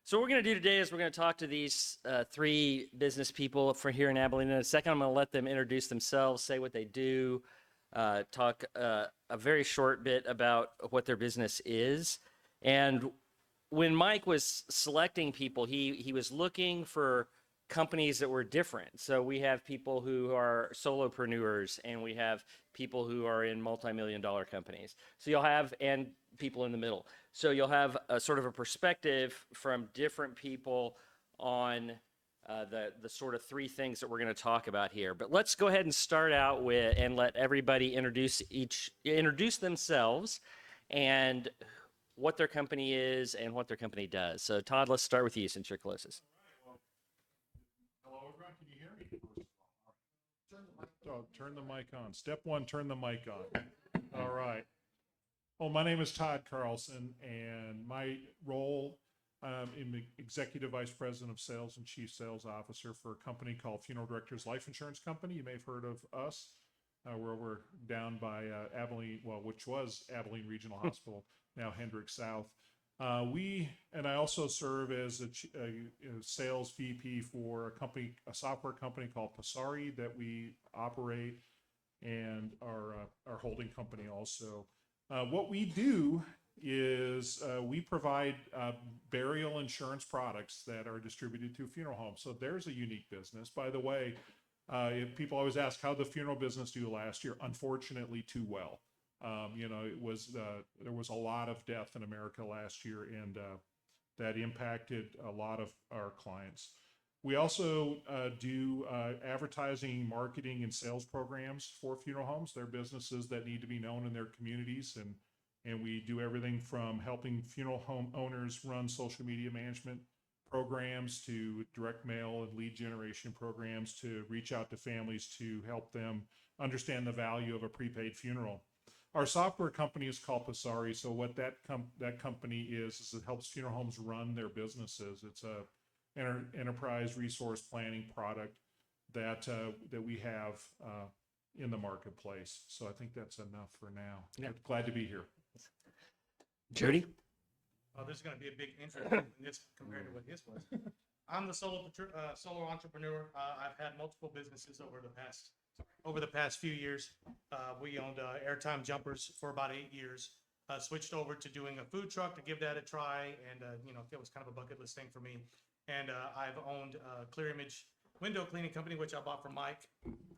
So what we're going to do today is we're going to talk to these three business people from here in Abilene. In a second, I'm going to let them introduce themselves, say what they do, talk a very short bit about what their business is. And when Mike was selecting people, he was looking for companies that were different. So we have people who are solopreneurs, and we have people who are in multi-million-dollar companies. So you'll have, and people in the middle. So you'll have a sort of a perspective from different people on the sort of three things that we're going to talk about here. But let's go ahead and start out with, and let everybody introduce themselves and what their company is and what their company does. So Todd, let's start with you since you're closest. Hello, everyone. Can you hear me? Turn the mic on. Step one, turn the mic on. All right. Well, my name is Todd Carlson, and my role, I'm the Executive Vice President of Sales and Chief Sales Officer for a company called Funeral Directors Life Insurance Company. You may have heard of us. We're over down by Abilene, which was Abilene Regional Hospital, now Hendrick South. And I also serve as a sales VP for a software company called Passari that we operate, and our holding company also. What we do is we provide burial insurance products that are distributed through funeral homes. So there's a unique business. By the way, people always ask how the funeral business do last year. Unfortunately, too well. It was there was a lot of death in America last year, and that impacted a lot of our clients. We also do advertising, marketing, and sales programs for funeral homes. They're businesses that need to be known in their communities, and we do everything from helping funeral home owners run social media management programs to direct mail and lead generation programs to reach out to families to help them understand the value of a prepaid funeral. Our software company is called Passari. So what that company is it helps funeral homes run their businesses. It's a enterprise resource planning product that we have in the marketplace. So I think that's enough for now. Yeah. Glad to be here. Jody? Oh, this is going to be a big intro in this compared to what his was. I'm the solo entrepreneur. I've had multiple businesses over the past few years. We owned Airtime Jumpers for about 8 years. Switched over to doing a food truck to give that a try, and it was kind of a bucket list thing for me. And I've owned a Clear Image window cleaning company, which I bought from Mike.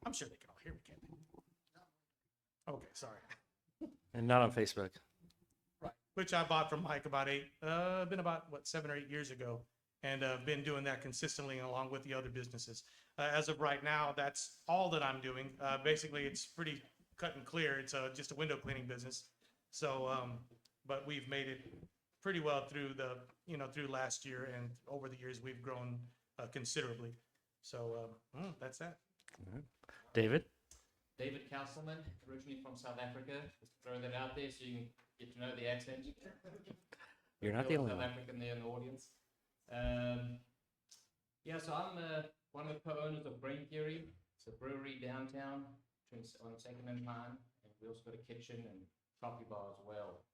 I'm sure they can all hear me, can't they? Okay, sorry. And not on Facebook. Right. Which I bought from Mike about 7 or 8 years ago, and been doing that consistently along with the other businesses. As of right now, that's all that I'm doing. Basically, it's pretty cut and clear. It's just a window cleaning business. So, but we've made it pretty well through through last year, and over the years we've grown considerably. So that's that. Right. David? David Castleman, originally from South Africa. Just throw that out there so you can get to know the accent. You're not the only South one. African there in the audience. So I'm one of the co-owners of Brain Theory. It's a brewery downtown on 2nd and Pine, and we also got a kitchen and coffee bar as well.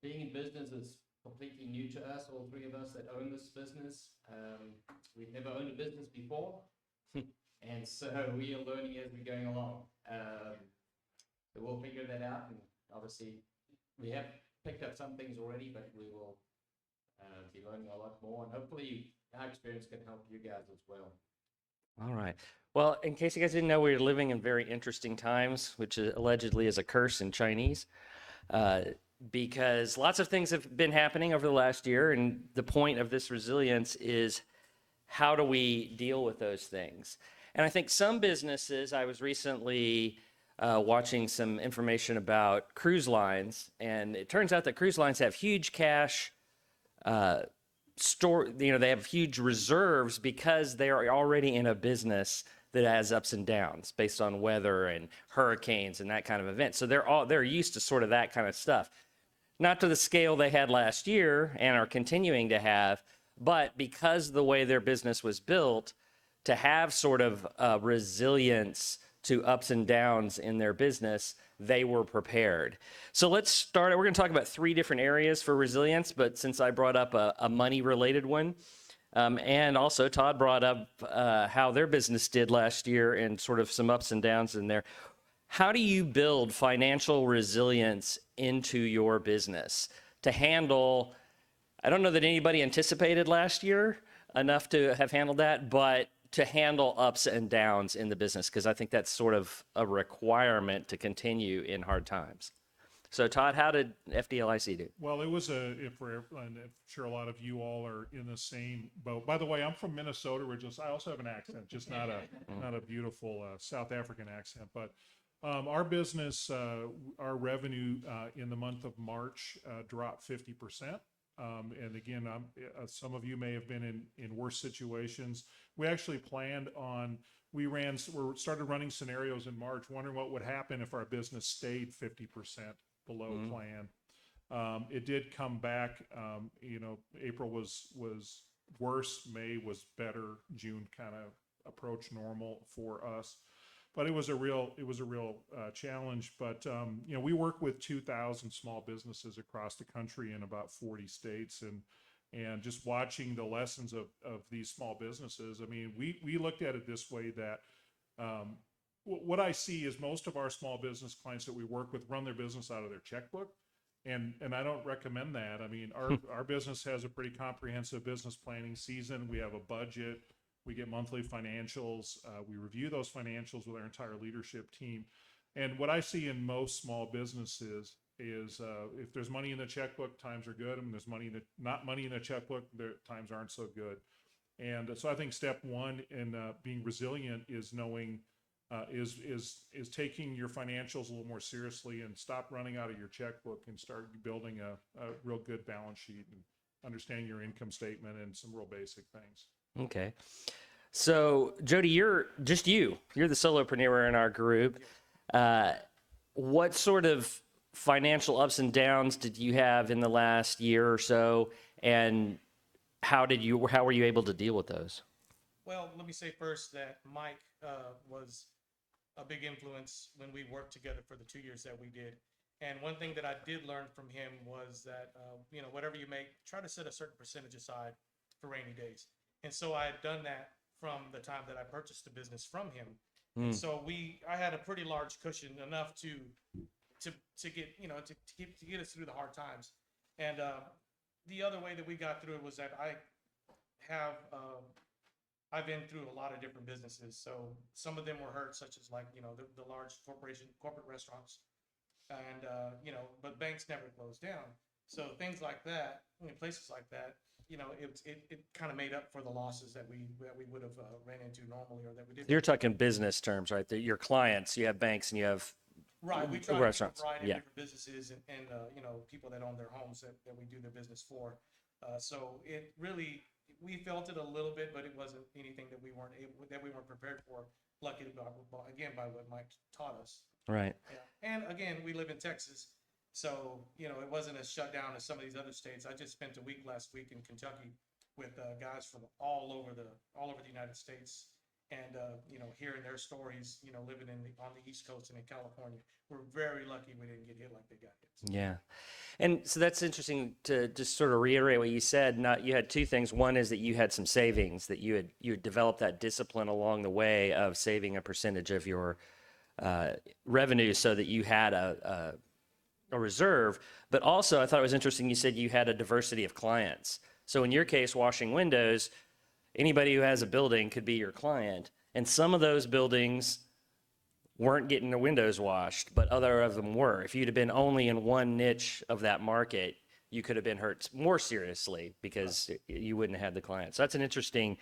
Being in business is completely new to us, all three of us that own this business. We've never owned a business before, and so we are learning as we're going along. So we'll figure that out, and obviously we have picked up some things already, but we will be learning a lot more, and hopefully our experience can help you guys as well. All right. Well, in case you guys didn't know, we're living in very interesting times, which allegedly is a curse in Chinese, because lots of things have been happening over the last year, and the point of this resilience is how do we deal with those things? And I think some businesses, I was recently watching some information about cruise lines, and it turns out that cruise lines have huge cash they have huge reserves because they are already in a business that has ups and downs based on weather and hurricanes and that kind of event. So they're used to sort of that kind of stuff. Not to the scale they had last year and are continuing to have, but because the way their business was built, to have sort of resilience to ups and downs in their business, they were prepared. So let's start. We're going to talk about 3 different areas for resilience, but since I brought up a money-related one, and also Todd brought up how their business did last year and sort of some ups and downs in there. How do you build financial resilience into your business to handle, I don't know that anybody anticipated last year enough to have handled that, but to handle ups and downs in the business, because I think that's sort of a requirement to continue in hard times. So Todd, how did Fdlic do? Well, it was and I'm sure a lot of you all are in the same boat. By the way, I'm from Minnesota originally. I also have an accent, just not a beautiful South African accent. But our business, our revenue in the month of March dropped 50%. And again, some of you may have been in worse situations. We actually planned on, we started running scenarios in March, wondering what would happen if our business stayed 50% below plan. It did come back. April was worse. May was better. June kind of approached normal for us. But it was a real challenge. But we work with 2,000 small businesses across the country in about 40 states, and just watching the lessons of these small businesses. I mean, we looked at it this way, that what I see is most of our small business clients that we work with run their business out of their checkbook, and I don't recommend that. I mean, our business has a pretty comprehensive business planning season. We have a budget. We get monthly financials. We review those financials with our entire leadership team. And what I see in most small businesses is if there's money in the checkbook, times are good. And there's not money in the checkbook, times aren't so good. And so I think step one in being resilient is knowing, is taking your financials a little more seriously and stop running out of your checkbook and start building a real good balance sheet and understanding your income statement and some real basic things. Okay. So Jody, you're the solopreneur in our group. What sort of financial ups and downs did you have in the last year or so? And how were you able to deal with those? Well, let me say first that Mike was a big influence when we worked together for the 2 years that we did. And one thing that I did learn from him was that, whatever you make, try to set a certain percentage aside for rainy days. And so I had done that from the time that I purchased the business from him. And so I had a pretty large cushion, enough to get, to get us through the hard times. And the other way that we got through it was that I've been through a lot of different businesses. So some of them were hurt, such as the large corporate restaurants, and but banks never closed down. So things like that, places like that, it kind of made up for the losses that we would have ran into normally, or that we did. You're talking business terms, right? That your clients, you have banks and you have right. We try restaurants. to variety of different businesses and people that own their homes that we do their business for. So it really, we felt it a little bit, but it wasn't anything that we weren't prepared for. Lucky by what Mike taught us. Right. Yeah. And again, we live in Texas. So, it wasn't as shut down as some of these other states. I just spent a week last week in Kentucky with guys from all over the United States, and hearing their stories. Living on the East Coast and in California, we're very lucky we didn't get hit like they got hit. Yeah, and so that's interesting to just sort of reiterate what you said. You had 2 things. One is that you had some savings, that you had developed that discipline along the way of saving a percentage of your revenue so that you had a reserve. But also, I thought it was interesting, you said you had a diversity of clients. So in your case, washing windows, anybody who has a building could be your client. And some of those buildings weren't getting their windows washed, but other of them were. If you'd have been only in one niche of that market, you could have been hurt more seriously because you wouldn't have had the client. So that's an interesting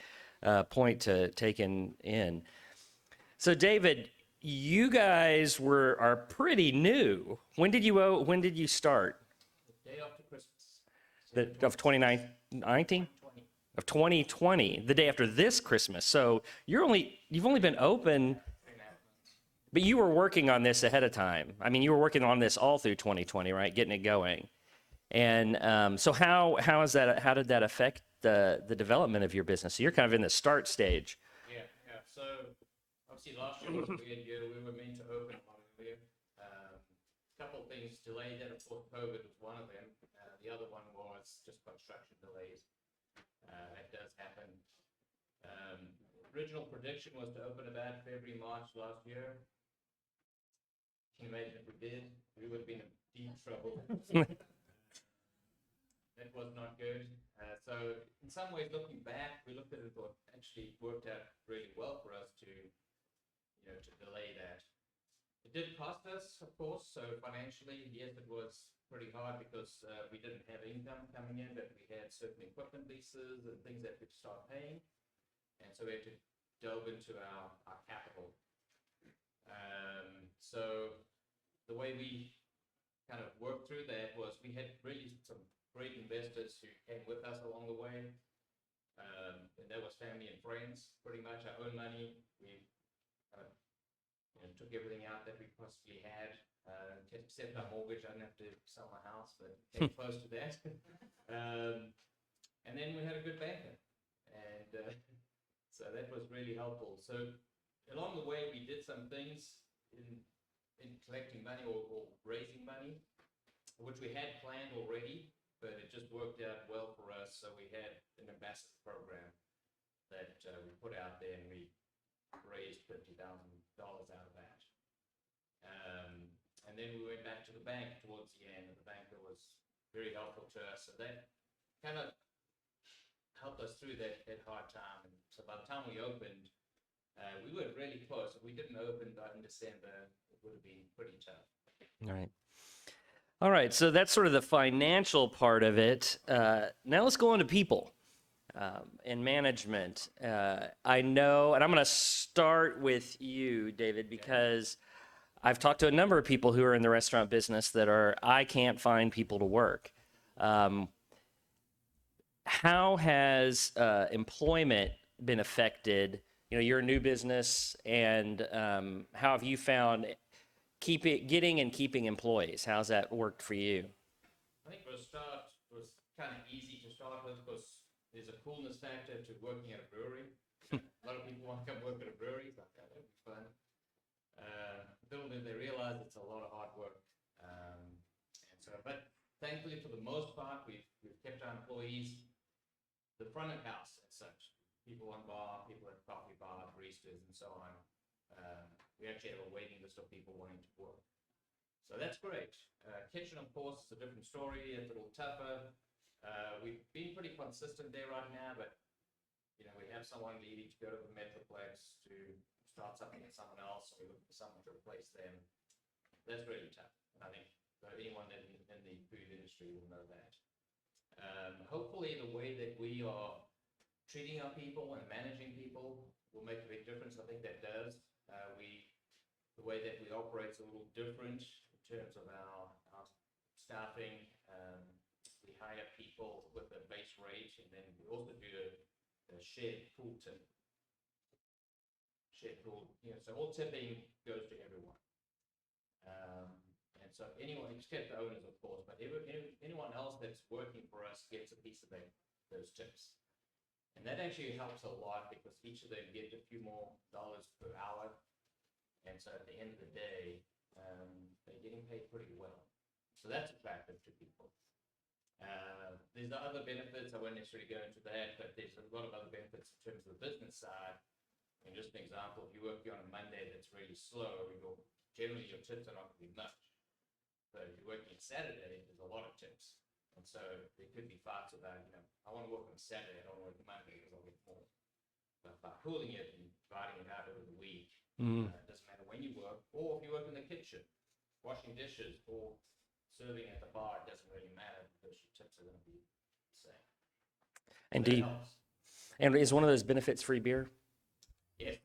point to take in. So David, you guys are pretty new. When did you start? The day after Christmas. Of 2019? Of 2020, the day after this Christmas. So you've only been open, 3.5 months. but you were working on this ahead of time. I mean, you were working on this all through 2020, right? Getting it going. And so how did that affect the development of your business? So you're kind of in the start stage. Yeah. So obviously last year was a weird year. We were meant to open a lot earlier. Couple things delayed that. Of course, COVID was one of them. The other one was just construction delays. That does happen. Original prediction was to open about February, March last year. Can you imagine if we did? We would have been in deep trouble. That was not good. So in some ways, looking back, we looked at it and thought actually it worked out really well for us to, to delay that. It did cost us, of course. So financially, yes, it was pretty hard because we didn't have income coming in, but we had certain equipment leases and things that we'd start paying. And so we had to delve into our capital. So the way we kind of worked through that was we had really some great investors who came with us along the way. And that was family and friends, pretty much our own money. We took everything out that we possibly had, except our mortgage. I didn't have to sell my house, but came close to that. And then we had a good banker. And so that was really helpful. So along the way, we did some things in collecting money or raising money, which we had planned already, but it just worked out well for us. So we had an ambassador program that we put out there, and we raised $50,000 out of that. And then we went back to the bank towards the end, and the banker was very helpful to us. So that kind of helped us through that hard time. And so by the time we opened, we were really close. If we didn't open in December, it would have been pretty tough. All right. So that's sort of the financial part of it. Now let's go on to people and management. I know, and I'm going to start with you, David, because I've talked to a number of people who are in the restaurant business that I can't find people to work. How has employment been affected? You're a new business, and how have you found getting and keeping employees? How's that worked for you? I think for a start, it was kind of easy to start with because there's a coolness factor to working at a brewery. A lot of people want to come work at a brewery. It's like, that would be fun. Little did they realize it's a lot of hard work. But thankfully, for the most part, we've kept our employees. The front of house as such, people on bar, people at coffee bar, baristas, and so on. We actually have a waiting list of people wanting to work. So that's great. Kitchen, of course, is a different story. It's a little tougher. We've been pretty consistent there right now, but we have someone leaving to go to the Metroplex to start something at someone else, or we look for someone to replace them. That's really tough. And I think anyone in the food industry will know that. Hopefully, the way that we are treating our people and managing people will make a big difference. I think that does. The way that we operate is a little different in terms of our staffing. We hire people with a base rate, and then we also do a shared pool tip. So all tipping goes to everyone. And so anyone, except the owners, of course, but anyone else that's working for us gets a piece of those tips. And that actually helps a lot because each of them get a few more dollars per hour. And so at the end of the day, they're getting paid pretty well. So that's attractive to people. There's other benefits. I won't necessarily go into that, but there's a lot of other benefits in terms of the business side. And just an example, if you're working on a Monday that's really slow, generally your tips are not going to be much. But if you're working Saturday, there's a lot of tips. And so there could be fights about, I want to work on Saturday, I don't want to work on Monday because I'll get more. But by pooling it and dividing it out over the week, it doesn't matter when you work, or if you work in the kitchen, washing dishes, or serving at the bar, it doesn't really matter because your tips are going to be the same. And Helps. and is one of those benefits free beer? Yes.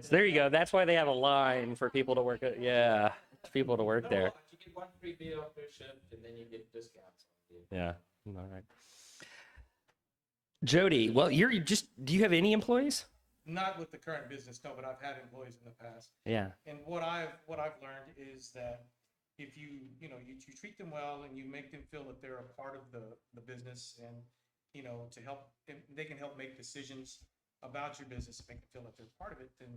So there you go. That's why they have a line for people to work at. Yeah, people to work No, there. you get one free beer off your shift, and then you get discounts. Yeah. All right. Jody, well, do you have any employees? Not with the current business, no, but I've had employees in the past. Yeah. And what I've learned is that if you treat them well and you make them feel that they're a part of the business, and to help, they can help make decisions about your business and make them feel like they're part of it, then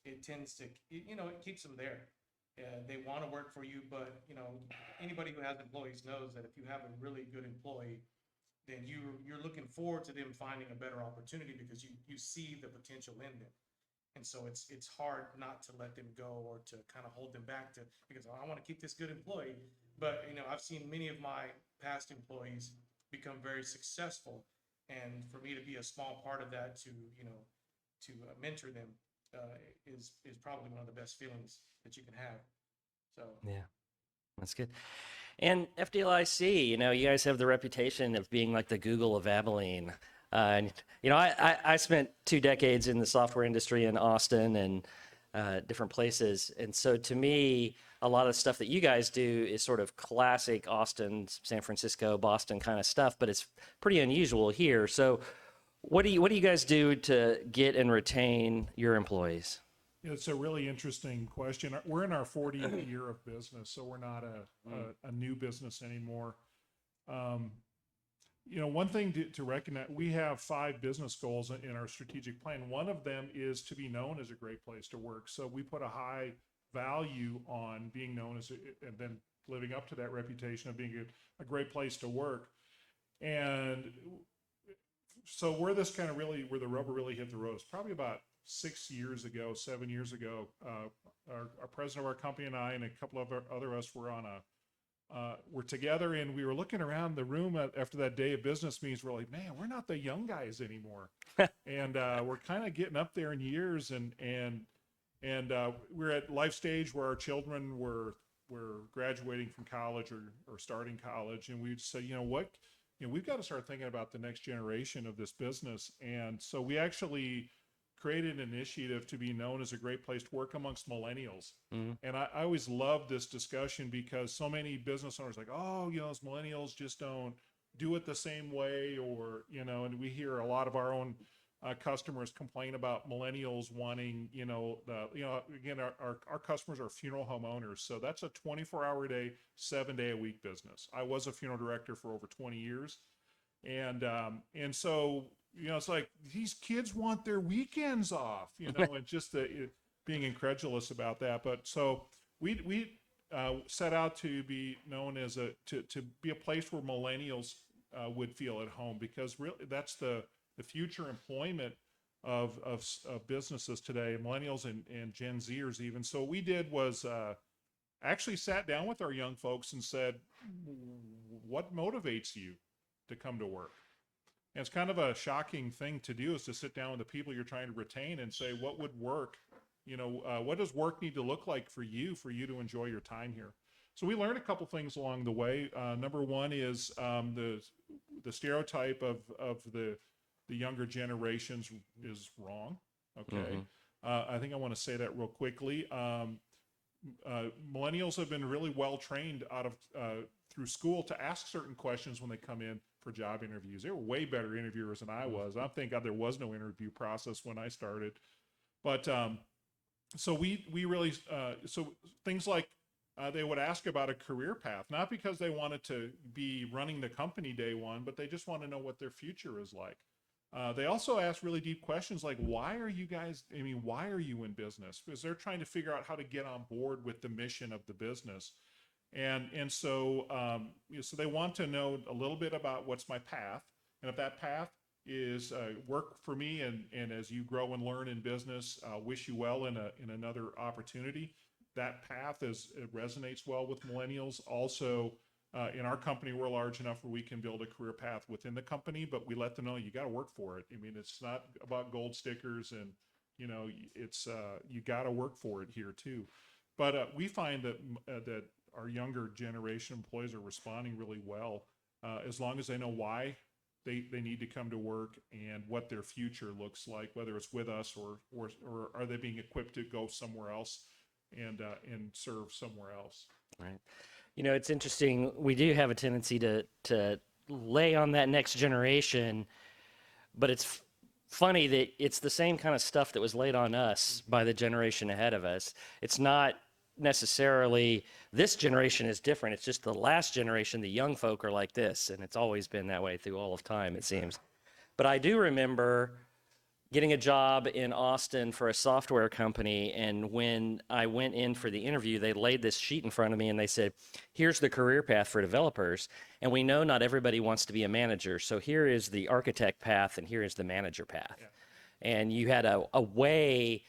it tends to, it keeps them there. They want to work for you, but anybody who has employees knows that if you have a really good employee, then you're looking forward to them finding a better opportunity because you see the potential in them. And so it's hard not to let them go or to kind of hold them back because I want to keep this good employee. But I've seen many of my past employees become very successful, and for me to be a small part of that, to mentor them, is probably one of the best feelings that you can have. So Yeah, that's good. And FDLIC, you guys have the reputation of being like the Google of Abilene. And, I spent 2 decades in the software industry in Austin and different places. And so to me, a lot of the stuff that you guys do is sort of classic Austin, San Francisco, Boston kind of stuff, but it's pretty unusual here. So what do you guys do to get and retain your employees? It's a really interesting question. We're in our 40th year of business, so we're not a new business anymore. One thing to recognize, we have 5 business goals in our strategic plan. One of them is to be known as a great place to work. So we put a high value on being known as, and then living up to that reputation of being a great place to work. And so where this kind of where the rubber really hit the road is probably about 7 years ago, our president of our company and I and a couple of other us were we're together, and we were looking around the room after that day of business meetings. We're like, man, we're not the young guys anymore. And we're kind of getting up there in years, and we're at life stage where our children were graduating from college or starting college. And we'd say, what, we've got to start thinking about the next generation of this business. And so we actually created an initiative to be known as a great place to work amongst millennials. Mm-hmm. And I always love this discussion because so many business owners are like, oh, those millennials just don't do it the same way, or, and we hear a lot of our own customers complain about millennials wanting, again, our customers are funeral home owners. So that's a 24-hour a day, 7-day a week business. I was a funeral director for over 20 years. And so, it's like these kids want their weekends off, and just being incredulous about that. But so we set out to be known as to be a place where millennials would feel at home, because really that's the future employment of businesses today, millennials and Gen Zers even. So what we did was actually sat down with our young folks and said, what motivates you to come to work? And it's kind of a shocking thing to do, is to sit down with the people you're trying to retain and say, what would work? What does work need to look like for you to enjoy your time here? So we learned a couple things along the way. Number one is the stereotype of the younger generations is wrong. Okay. Mm-hmm. I think I want to say that real quickly. Millennials have been really well trained through school to ask certain questions when they come in for job interviews. They were way better interviewers than I was. I thank God there was no interview process when I started. But so we really, so things like they would ask about a career path, not because they wanted to be running the company day one, but they just want to know what their future is like. They also ask really deep questions like, why are you in business? Because they're trying to figure out how to get on board with the mission of the business. And so so they want to know a little bit about what's my path. And if that path is work for me, and as you grow and learn in business, wish you well in another opportunity. That path it resonates well with millennials. Also, in our company, we're large enough where we can build a career path within the company, but we let them know you got to work for it. It's not about gold stickers, and it's you got to work for it here too. But we find that our younger generation employees are responding really well, as long as they know why they need to come to work and what their future looks like, whether it's with us or are they being equipped to go somewhere else and serve somewhere else. Right. It's interesting. We do have a tendency to lay on that next generation, but it's funny that it's the same kind of stuff that was laid on us by the generation ahead of us. It's not necessarily this generation is different. It's just the last generation, the young folk are like this, and it's always been that way through all of time, it seems. But I do remember getting a job in Austin for a software company. And when I went in for the interview, they laid this sheet in front of me and they said, here's the career path for developers. And we know not everybody wants to be a manager. So here is the architect path and here is the manager path. Yeah. And you had a way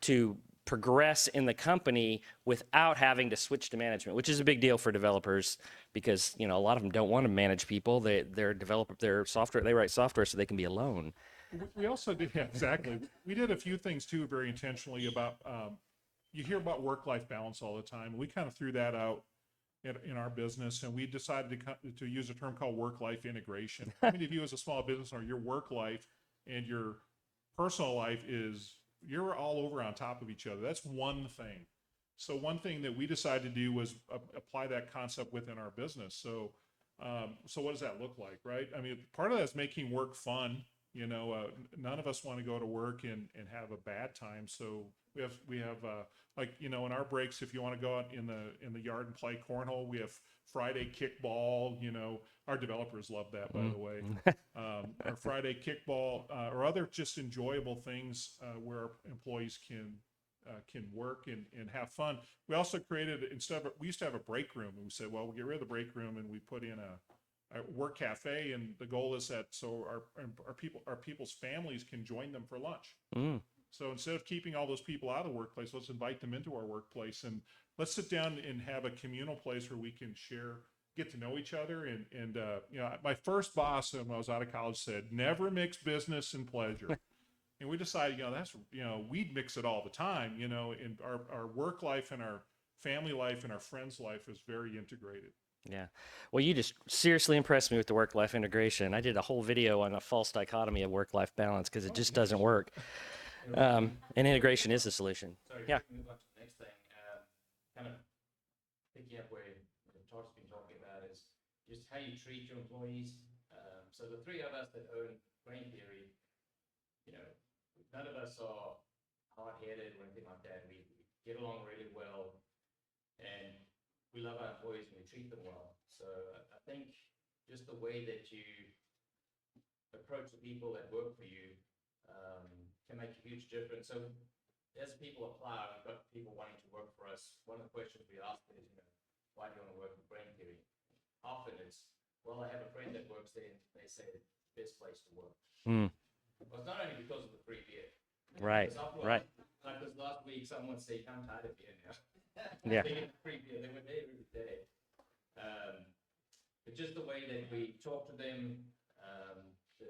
to progress in the company without having to switch to management, which is a big deal for developers because, you know, a lot of them don't want to manage people. They're develop their software, they write software so they can be alone. We also did, yeah, exactly. We did a few things too, very intentionally about, you hear about work-life balance all the time. We kind of threw that out in our business, and we decided to use a term called work-life integration. How many of you as a small business owner, your work life and your personal life you're all over on top of each other? That's one thing. So one thing that we decided to do was apply that concept within our business. So what does that look like, right? I mean, part of that is making work fun. You know, none of us want to go to work and have a bad time. So we have like, you know, in our breaks, if you want to go out in the yard and play cornhole, we have Friday kickball. You know, our developers love that, by the way. Our Friday kickball or other just enjoyable things where our employees can work and have fun. We also created, we used to have a break room, and we said, well, we'll get rid of the break room and we put in a work cafe, and the goal is that so our people's families can join them for lunch. So instead of keeping all those people out of the workplace, let's invite them into our workplace and let's sit down and have a communal place where we can share, get to know each other. And you know, my first boss when I was out of college said, never mix business and pleasure. And we decided, you know, we'd mix it all the time, you know, and our work life and our family life and our friends' life is very integrated. Yeah. Well, you just seriously impressed me with the work-life integration. I did a whole video on a false dichotomy of work-life balance because it just doesn't work. And integration is the solution. Sorry, Yeah. move on to the next thing. Kind of picking up where Todd's been talking about is just how you treat your employees. So the three of us that own Brain Theory, you know, none of us are hard-headed or anything like that. We get along really well, and we love our employees and we treat them well. So I think just the way that you approach the people that work for you can make a huge difference. So as people apply, we've got people wanting to work for us. One of the questions we ask is, you know, why do you want to work with Brain Theory? Often it's, well, I have a friend that works there and they say it's the best place to work. Well, it's not only because of the free beer. Right. Right. Like this last week, someone said, I'm tired of beer now. Yeah. They get free beer. They were there every day. But just the way that we talk to them,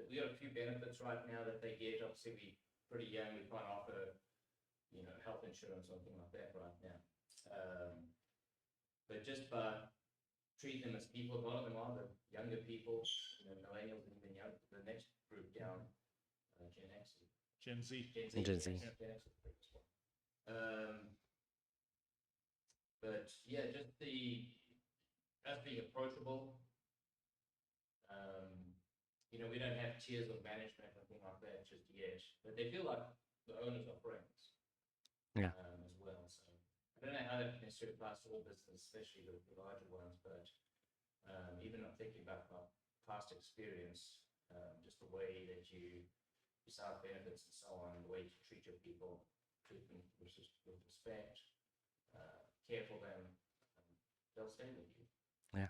we have a few benefits right now that they get. Obviously, we're pretty young. We can't offer, you know, health insurance or anything like that right now. But just by treating them as people, a lot of them are the younger people, you know, millennials and even younger, the next group down, Gen X. Gen Z. Gen Z. Gen X is the biggest one. But yeah, just us being approachable. You know, we don't have tiers of management or anything like that just yet, but they feel like the owners are friends. Yeah. As well. So I don't know how that necessarily applies to all business, especially the larger ones, but even I'm thinking about my past experience, just the way that you decide benefits and so on, the way you treat your people, treat them with respect, care for them, they'll stay with you. Yeah.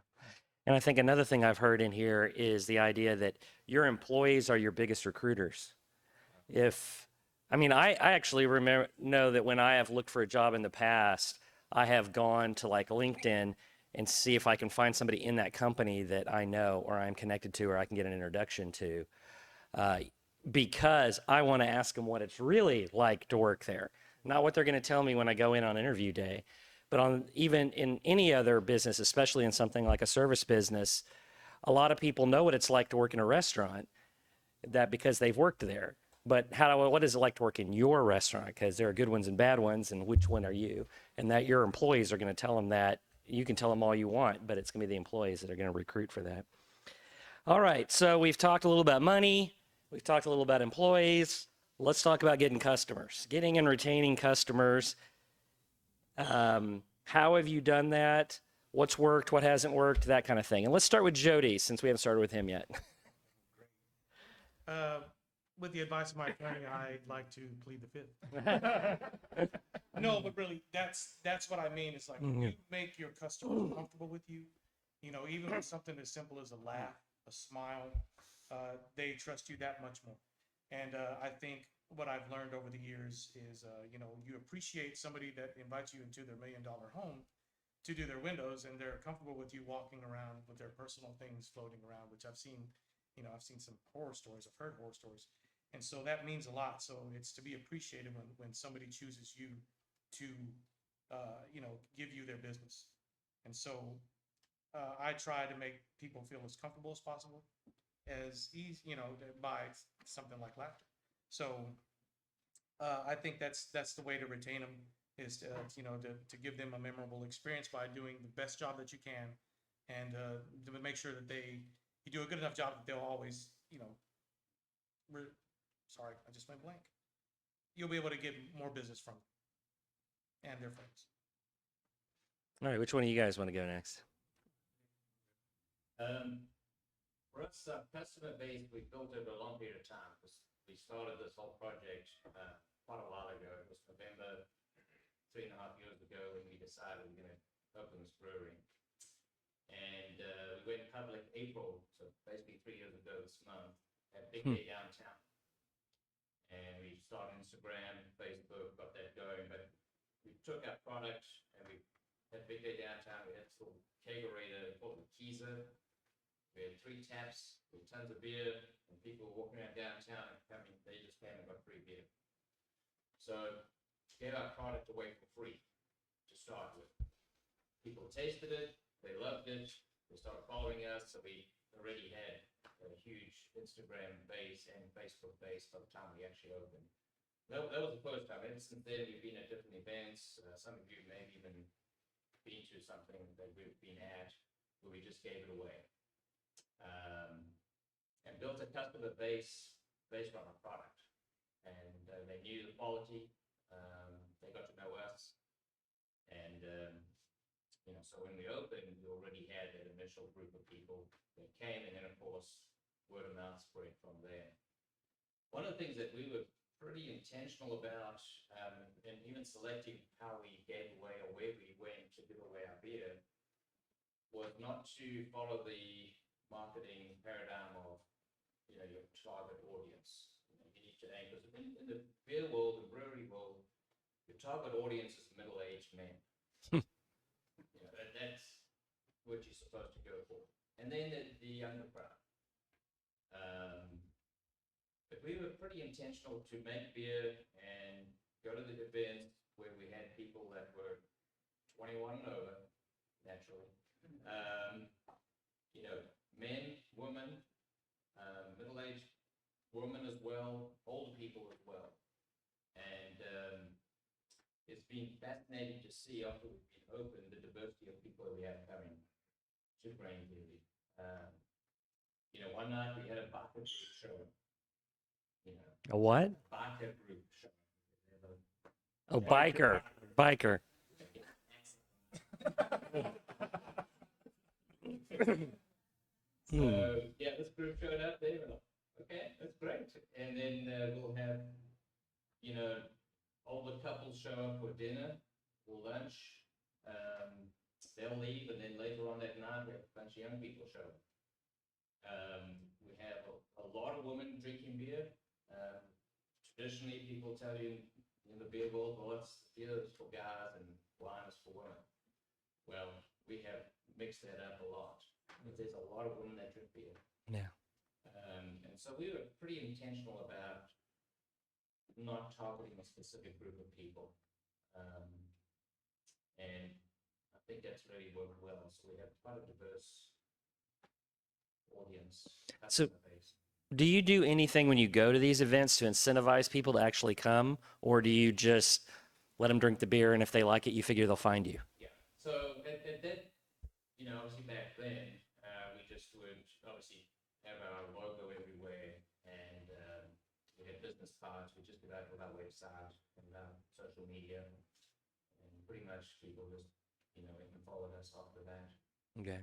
And I think another thing I've heard in here is the idea that your employees are your biggest recruiters. I actually know that when I have looked for a job in the past, I have gone to like LinkedIn and see if I can find somebody in that company that I know or I'm connected to or I can get an introduction to, because I want to ask them what it's really like to work there, not what they're going to tell me when I go in on interview day. But even in any other business, especially in something like a service business, a lot of people know what it's like to work in a restaurant, that because they've worked there. But what is it like to work in your restaurant? Because there are good ones and bad ones, and which one are you? And that your employees are going to tell them that. You can tell them all you want, but it's going to be the employees that are going to recruit for that. All right, so we've talked a little about money. We've talked a little about employees. Let's talk about getting customers, getting and retaining customers. How have you done that? What's worked? What hasn't worked? That kind of thing. And let's start with Jody, since we haven't started with him yet. with the advice of my attorney, I'd like to plead the fifth. No, but really, that's what I mean. It's like you make your customers comfortable with you. You know, even with something as simple as a laugh, a smile, they trust you that much more. And I think what I've learned over the years is, you know, you appreciate somebody that invites you into their $1 million home to do their windows, and they're comfortable with you walking around with their personal things floating around, which I've seen. You know, I've seen some horror stories. I've heard horror stories. And so that means a lot. So it's to be appreciated when somebody chooses you to, you know, give you their business. And so I try to make people feel as comfortable as possible, as easy, you know, by something like laughter. So I think that's the way to retain them is to, you know, to give them a memorable experience by doing the best job that you can, and to make sure that you do a good enough job that they'll always, you know, sorry, I just went blank. You'll be able to get more business from them and their friends. All right, which one of you guys want to go next? For us, customer base, we built over a long period of time because we started this whole project quite a while ago. It was November 3.5 years ago when we decided we were going to open this brewery. And we went public April, so basically 3 years ago this month, at Big Day Downtown. And we started Instagram, Facebook, got that going. But we took our product and we had Big Day Downtown. We had this little kegerator called the Keezer. We had 3 taps with tons of beer, and people were walking around downtown and they just came and got free beer. So gave our product away for free to start with. People tasted it, they loved it, they started following us, so we already had a huge Instagram base and Facebook base by the time we actually opened. That was the first time. And since then, we've been at different events. Some of you may have even been to something that we've been at where we just gave it away. And built a customer base based on our product. And they knew the quality. They got to know us. And, you know, so when we opened, we already had that initial group of people that came. And then, of course, word of mouth spread from there. One of the things that we were pretty intentional about, and even selecting how we gave away or where we went to give away our beer, was not to follow the marketing paradigm of, you know, your target audience. You know, you need to aim, because in the beer world, the brewery world, your target audience is middle-aged men. You know, that's what you're supposed to go for. And then the younger crowd. But we were pretty intentional to make beer and go to the events where we had people that were 21 and over, naturally. You know, men, women, middle-aged women as well, older people as well. And it's been fascinating to see after we've been open the diversity of people that we have coming to Brain Theory. You know, one night we had a biker group show. You know, A what? biker group show. Oh, biker. Biker. So yeah, this group showed up. They were like, okay, that's great. And then we'll have, you know, older couples show up for dinner or lunch. They'll leave, and then later on that night we have a bunch of young people show up. We have a lot of women drinking beer. Traditionally, people tell you in the beer world, well, beer is for guys and wine is for women. Well, we have mixed that up a lot. There's a lot of women that drink beer. Yeah. And so we were pretty intentional about not targeting a specific group of people. And I think that's really worked well. So we have quite a diverse audience. So- customer base. Do you do anything when you go to these events to incentivize people to actually come, or do you just let them drink the beer, and if they like it, you figure they'll find you? Yeah. So at that, you know, obviously back then, we just would obviously have our logo everywhere, and we had business cards. We just did that with our website and social media, and pretty much people just, you know, even followed us after that. Okay.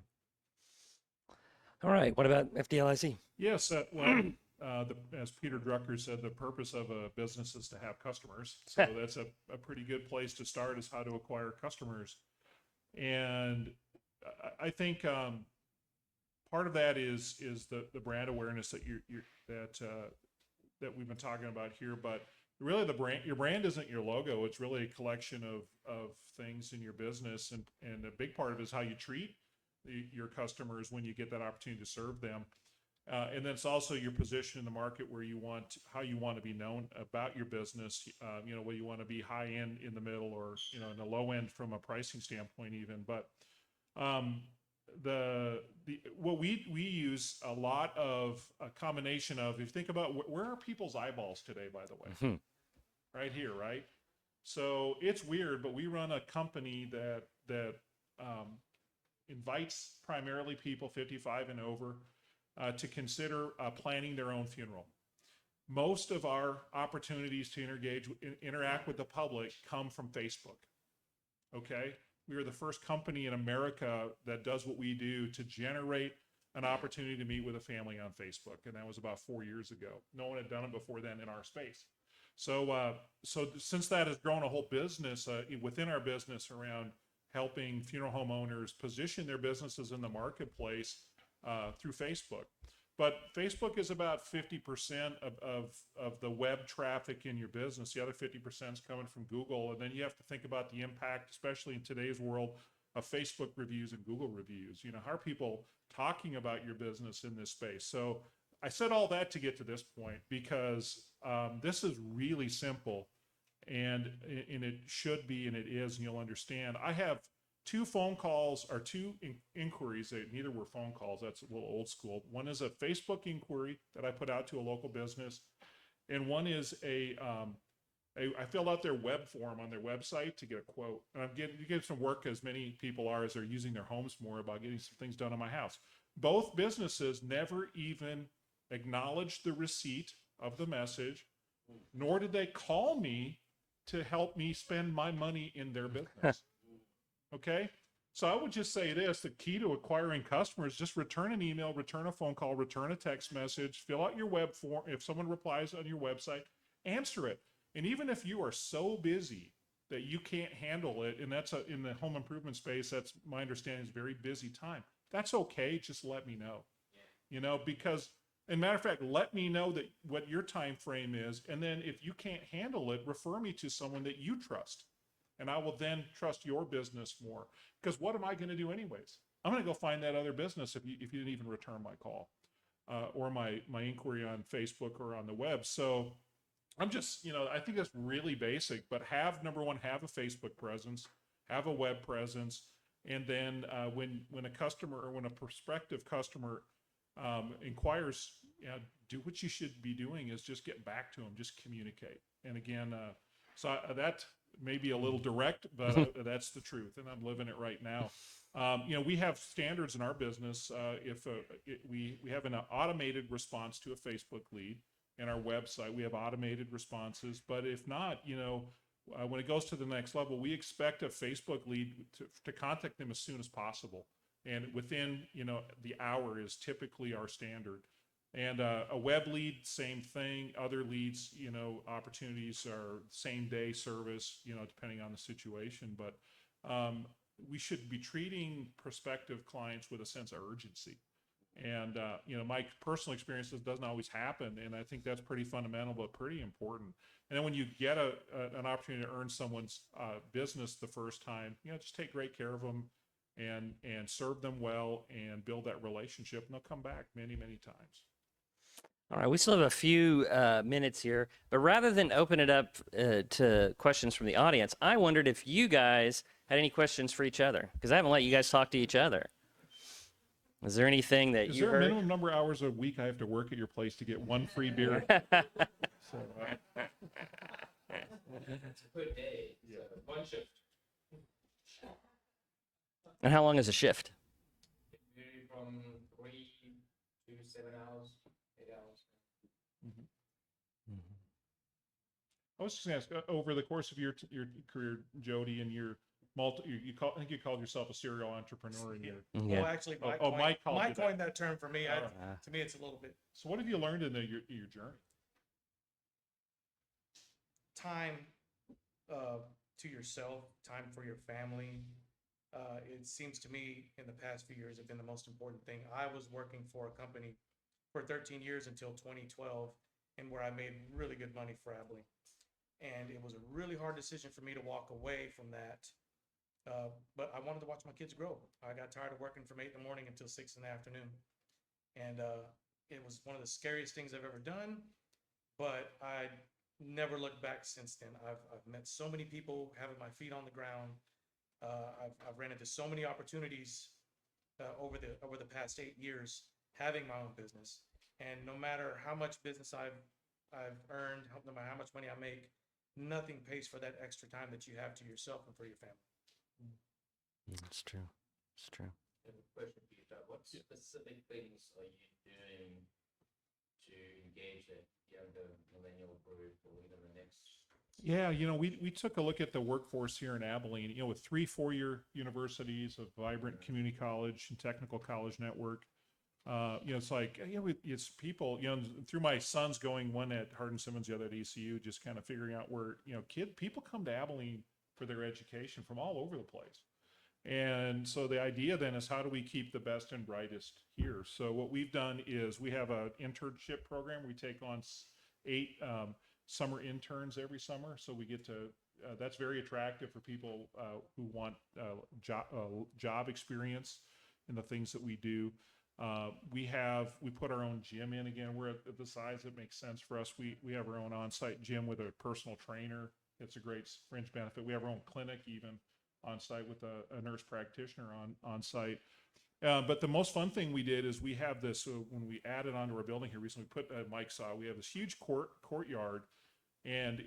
All right. What about FDLIC? Yes, well, as Peter Drucker said, the purpose of a business is to have customers. So that's a pretty good place to start, is how to acquire customers. And I think part of that is the brand awareness that that we've been talking about here. But really, your brand isn't your logo. It's really a collection of things in your business, and a big part of it is how you treat your customers when you get that opportunity to serve them. And then it's also your position in the market, where how you want to be known about your business. Whether you want to be high end, in the middle, or in the low end from a pricing standpoint, even. But what we use a lot of a combination of, if you think about where are people's eyeballs today, by the way, right here, right? So it's weird, but we run a company that invites primarily people 55 and over to consider planning their own funeral. Most of our opportunities to interact with the public come from Facebook. Okay? We are the first company in America that does what we do to generate an opportunity to meet with a family on Facebook. And that was about 4 years ago. No one had done it before then in our space. So since that has grown a whole business within our business around helping funeral home owners position their businesses in the marketplace through Facebook. But Facebook is about 50% of the web traffic in your business. The other 50% is coming from Google. And then you have to think about the impact, especially in today's world, of Facebook reviews and Google reviews. How are people talking about your business in this space? So I said all that to get to this point, because this is really simple, and it should be, and it is, and you'll understand. I have two phone calls, or two inquiries. Neither were phone calls. That's a little old school. One is a Facebook inquiry that I put out to a local business, and one is I filled out their web form on their website to get a quote. And you get some work, as many people are, as they're using their homes more, about getting some things done on my house. Both businesses never even acknowledged the receipt of the message, nor did they call me to help me spend my money in their business. Okay? So I would just say this: the key to acquiring customers, just return an email, return a phone call, return a text message, fill out your web form. If someone replies on your website, answer it. And even if you are so busy that you can't handle it, and that's in the home improvement space, that's my understanding, is a very busy time. That's okay. Just let me know. Because, and matter of fact, let me know what your time frame is. And then if you can't handle it, refer me to someone that you trust. And I will then trust your business more. Because what am I going to do anyways? I'm going to go find that other business if you didn't even return my call or my inquiry on Facebook or on the web. So I'm just, I think that's really basic. But number one, have a Facebook presence, have a web presence. And then when a customer, or when a prospective customer inquires, do what you should be doing is just get back to them, just communicate. And again, that may be a little direct, but that's the truth, and I'm living it right now. We have standards in our business. If we have an automated response to a Facebook lead in our website, we have automated responses. But if not, when it goes to the next level, we expect a Facebook lead to contact them as soon as possible, and within the hour is typically our standard. And a web lead, same thing. Other leads, opportunities are same day service, depending on the situation. But we should be treating prospective clients with a sense of urgency. And, my personal experience, this doesn't always happen. And I think that's pretty fundamental, but pretty important. And then when you get an opportunity to earn someone's business the first time, just take great care of them and serve them well and build that relationship. And they'll come back many, many times. All right, we still have a few minutes here, but rather than open it up to questions from the audience, I wondered if you guys had any questions for each other, because I haven't let you guys talk to each other. Is there anything that Is you there heard? a minimum number of hours a week I have to work at your place to get one free beer? So, It's a good day. Yeah. One shift. And how long is a shift? Maybe from 3 to 7 hours, 8 hours. I was just going to ask, over the course of your career, Jody, and your I think you called yourself a serial entrepreneur in your. Yeah. Well, actually, Mike called you Mike that. coined that term for me. Ah. To me, it's a little bit So what have you learned in your journey? time to yourself, time for your family. It seems to me in the past few years have been the most important thing. I was working for a company for 13 years until 2012, and where I made really good money for Abilene. And it was a really hard decision for me to walk away from that. But I wanted to watch my kids grow. I got tired of working from 8 in the morning until 6 in the afternoon. And it was one of the scariest things I've ever done, but I never looked back since then. I've met so many people having my feet on the ground. I've ran into so many opportunities over the past 8 years having my own business. And no matter how much business I've earned, no matter how much money I make, nothing pays for that extra time that you have to yourself and for your family. It's true. It's true. I have a question for you, Todd. What specific things are you doing to engage that younger millennial group or even the next? Yeah, we took a look at the workforce here in Abilene, with 3 4-year universities, a vibrant community college and technical college network. It's like, it's people, through my sons going, one at Hardin-Simmons, the other at ECU, just kind of figuring out where, people come to Abilene for their education from all over the place. And so the idea then is, how do we keep the best and brightest here? So what we've done is we have an internship program. We take on 8 summer interns every summer. So we get to, that's very attractive for people who want job experience in the things that we do. We put our own gym in. Again, we're at the size that makes sense for us. We have our own on-site gym with a personal trainer. It's a great fringe benefit. We have our own clinic even on site with a nurse practitioner on site. But the most fun thing we did is we have this, when we added onto our building here recently, Mike saw, we have this huge courtyard, and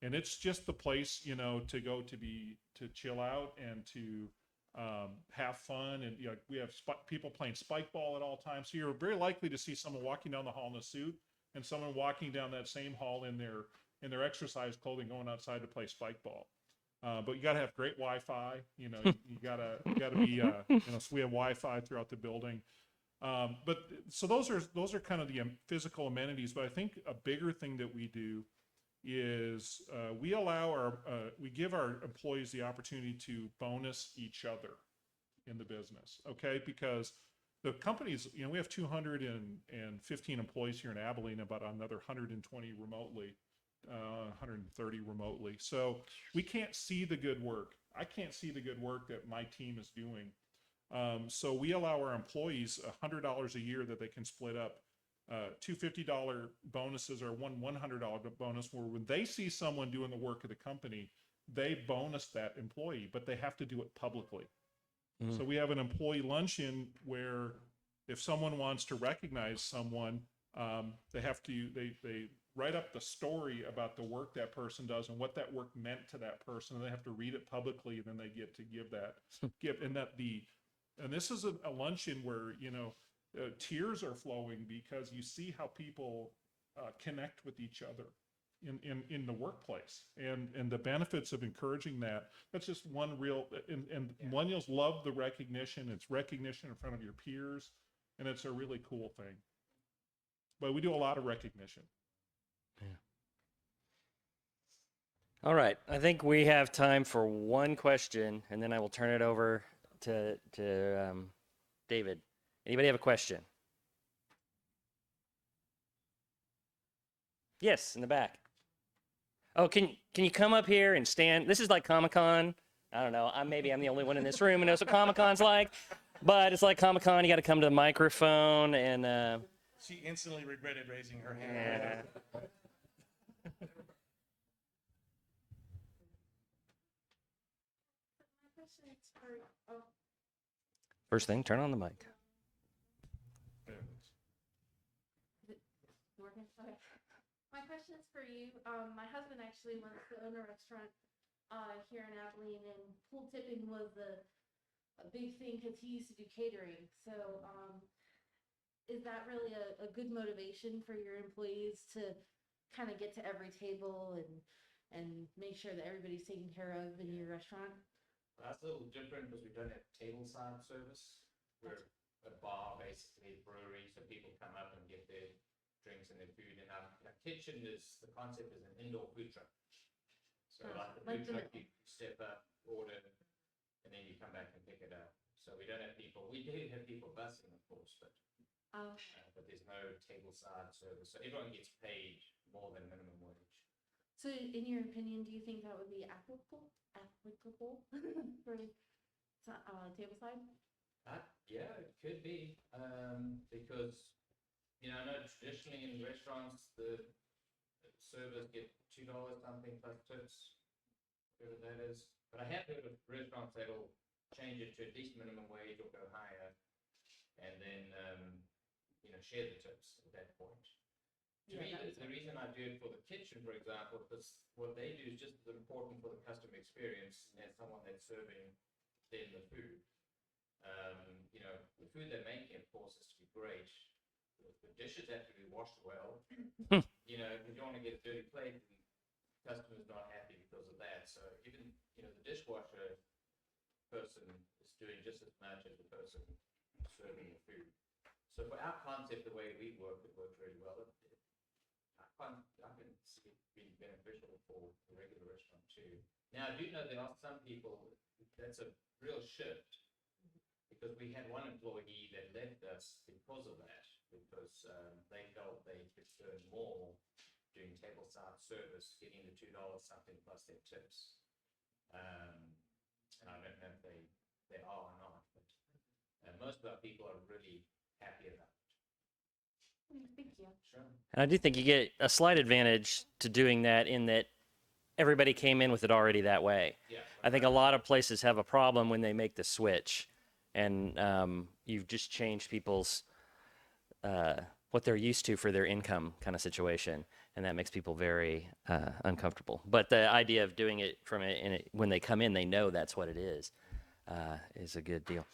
it's just the place, to go to chill out and to have fun. And we have people playing spike ball at all times. So you're very likely to see someone walking down the hall in a suit and someone walking down that same hall in their exercise clothing going outside to play spike ball. But you got to have great Wi-Fi. You gotta be. So we have Wi-Fi throughout the building. But so those are kind of the physical amenities. But I think a bigger thing that we do is we give our employees the opportunity to bonus each other in the business. Okay, because the companies, we have 215 employees here in Abilene, about another 120 remotely. 130 remotely. So we can't see the good work. I can't see the good work that my team is doing. So we allow our employees $100 a year that they can split up. 2 $50 bonuses or one $100 bonus, where when they see someone doing the work of the company, they bonus that employee, but they have to do it publicly. Mm. So we have an employee luncheon where if someone wants to recognize someone, they have to, they write up the story about the work that person does and what that work meant to that person, and they have to read it publicly, and then they get to give that gift. And this is a luncheon where tears are flowing because you see how people connect with each other in the workplace, and the benefits of encouraging that. That's just one real, and millennials love the recognition. It's recognition in front of your peers, and it's a really cool thing. But we do a lot of recognition. Yeah. All right. I think we have time for one question, and then I will turn it over to David. Anybody have a question? Yes, in the back. Oh, can you come up here and stand? This is like Comic-Con. I don't know. Maybe I'm the only one in this room who knows what Comic-Con's like, but it's like Comic-Con. You got to come to the microphone and. She instantly regretted raising her hand. Yeah. First thing, turn on the mic. Morgan? Okay. My question is for you. My husband actually wants to own a restaurant here in Abilene, and pool tipping was a big thing because he used to do catering. So is that really a good motivation for your employees to kind of get to every table and and make sure that everybody's taken care of in your restaurant? That's a little different because we don't have tableside service. We're a bar, basically, brewery, so people come up and get their drinks and their food. And our kitchen is, the concept is an indoor food truck. So like the Like food the- truck, you step up, order, and then you come back and pick it up. So we don't have people, we do have people busing, of course, but there's no tableside service. So everyone gets paid more than minimum wage. So, in your opinion, do you think that would be applicable for tableside? Yeah, it could be, because, you know, I know traditionally in restaurants, the servers get $2 something plus tips, whatever that is. But I have heard of restaurants that'll change it to at least minimum wage or go higher, and then, you know, share the tips at that point. To me, the reason I do it for the kitchen, for example, because what they do is just as important for the customer experience as someone that's serving them the food. You know, the food they're making, of course, is to be great. The dishes have to be washed well. You know, if you don't want to get a dirty plate, the customer's not happy because of that. So even, you know, the dishwasher person is doing just as much as the person serving the food. So for our concept, the way we work, it works really well. I can see it being beneficial for the regular restaurant too. Now, I do know there are some people, that's a real shift, because we had one employee that left us because of that, because they felt they could earn more doing tableside service, getting the $2 something plus their tips. And I don't know if they are or not, but most of our people are really happy about it. Thank you. Sure. And I do think you get a slight advantage to doing that in that everybody came in with it already that way. Yeah. I think a lot of places have a problem when they make the switch, and you've just changed people's what they're used to for their income kind of situation, and that makes people very uncomfortable. But the idea of doing it from when they come in, they know that's what it is a good deal.